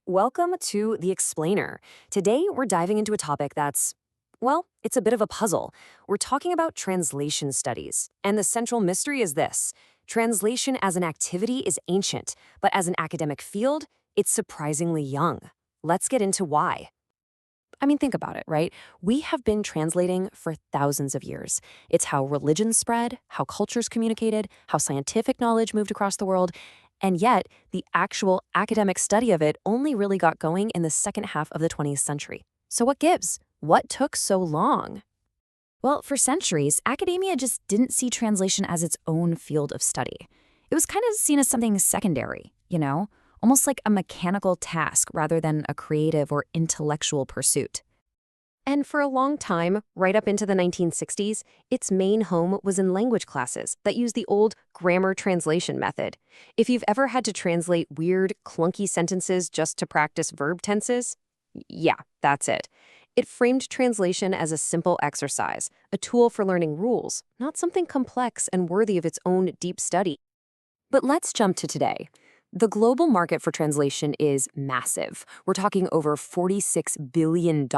Welcome to The Explainer. Today, we're diving into a topic that's, well, it's a bit of a puzzle. We're talking about translation studies. And the central mystery is this: translation as an activity is ancient, but as an academic field, it's surprisingly young. Let's get into why. I mean, think about it, right? We have been translating for thousands of years. It's how religions spread, how cultures communicated, how scientific knowledge moved across the world. And yet, the actual academic study of it only really got going in the second half of the 20th century. So what gives? What took so long? Well, for centuries, academia just didn't see translation as its own field of study. It was kind of seen as something secondary, almost like a mechanical task rather than a creative or intellectual pursuit. And for a long time, right up into the 1960s, its main home was in language classes that used the old grammar translation method. If you've ever had to translate weird, clunky sentences just to practice verb tenses, yeah, that's it. It framed translation as a simple exercise, a tool for learning rules, not something complex and worthy of its own deep study. But let's jump to today. The global market for translation is massive. We're talking over $46 billion.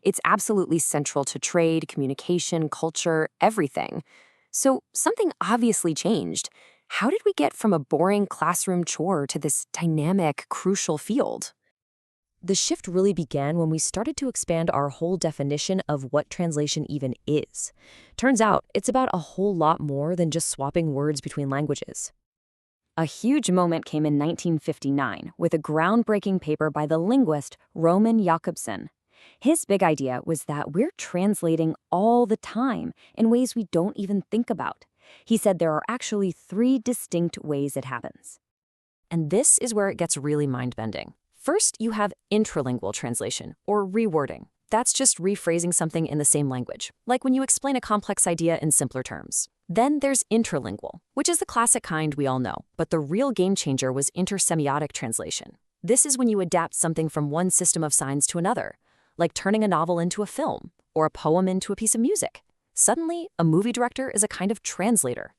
It's absolutely central to trade, communication, culture, everything. So something obviously changed. How did we get from a boring classroom chore to this dynamic, crucial field? The shift really began when we started to expand our whole definition of what translation even is. Turns out, it's about a whole lot more than just swapping words between languages. A huge moment came in 1959 with a groundbreaking paper by the linguist Roman Jakobson. His big idea was that we're translating all the time in ways we don't even think about. He said there are actually 3 distinct ways it happens. And this is where it gets really mind-bending. First, you have intralingual translation, or rewording. That's just rephrasing something in the same language, like when you explain a complex idea in simpler terms. Then there's interlingual, which is the classic kind we all know, but the real game changer was intersemiotic translation. This is when you adapt something from one system of signs to another, like turning a novel into a film, or a poem into a piece of music. Suddenly, a movie director is a kind of translator.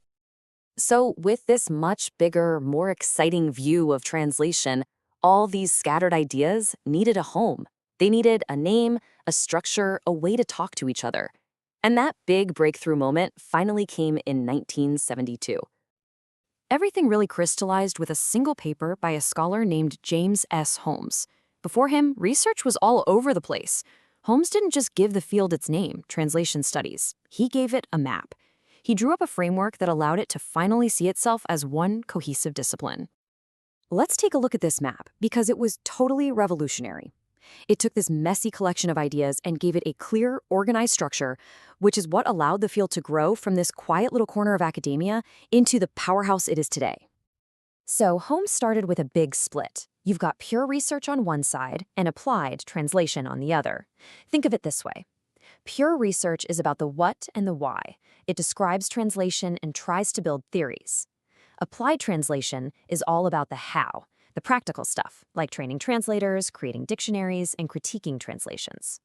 So with this much bigger, more exciting view of translation, all these scattered ideas needed a home. They needed a name, a structure, a way to talk to each other. And that big breakthrough moment finally came in 1972. Everything really crystallized with a single paper by a scholar named James S. Holmes. Before him, research was all over the place. Holmes didn't just give the field its name, translation studies. He gave it a map. He drew up a framework that allowed it to finally see itself as one cohesive discipline. Let's take a look at this map, because it was totally revolutionary. It took this messy collection of ideas and gave it a clear, organized structure, which is what allowed the field to grow from this quiet little corner of academia into the powerhouse it is today. So Holmes started with a big split. You've got pure research on one side and applied translation on the other. Think of it this way. Pure research is about the what and the why. It describes translation and tries to build theories. Applied translation is all about the how. The practical stuff, like training translators, creating dictionaries, and critiquing translations.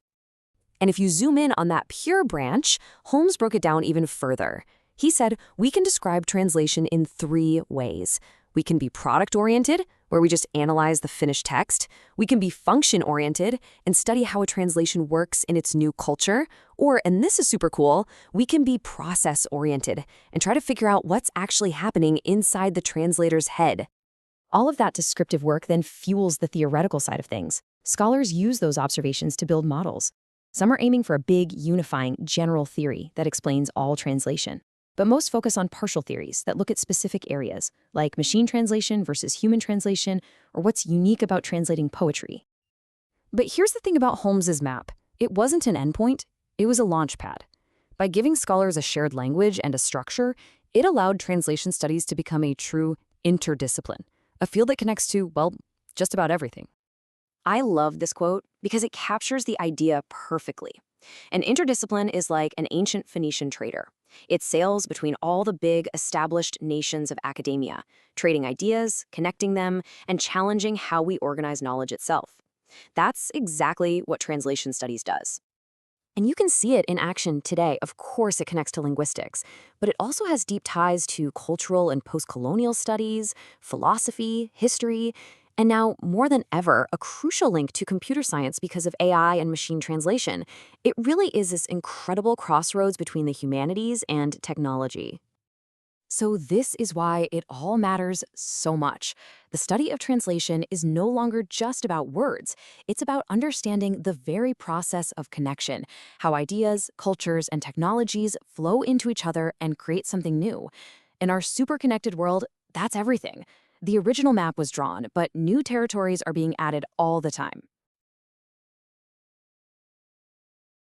And if you zoom in on that pure branch, Holmes broke it down even further. He said, we can describe translation in 3 ways. We can be product-oriented, where we just analyze the finished text. We can be function-oriented and study how a translation works in its new culture. Or, and this is super cool, we can be process-oriented and try to figure out what's actually happening inside the translator's head. All of that descriptive work then fuels the theoretical side of things. Scholars use those observations to build models. Some are aiming for a big, unifying, general theory that explains all translation. But most focus on partial theories that look at specific areas, like machine translation versus human translation, or what's unique about translating poetry. But here's the thing about Holmes's map. It wasn't an endpoint, it was a launch pad. By giving scholars a shared language and a structure, it allowed translation studies to become a true interdiscipline. A field that connects to, well, just about everything. I love this quote because it captures the idea perfectly. An interdiscipline is like an ancient Phoenician trader. It sails between all the big, established nations of academia, trading ideas, connecting them, and challenging how we organize knowledge itself. That's exactly what translation studies does. And you can see it in action today. Of course, it connects to linguistics, but it also has deep ties to cultural and post-colonial studies, philosophy, history, And now, more than ever, a crucial link to computer science because of AI and machine translation. It really is this incredible crossroads between the humanities and technology. So, this is why it all matters so much. The study of translation is no longer just about words, it's about understanding the very process of connection, how ideas, cultures, and technologies flow into each other and create something new. In our super connected world, that's everything. The original map was drawn, but new territories are being added all the time.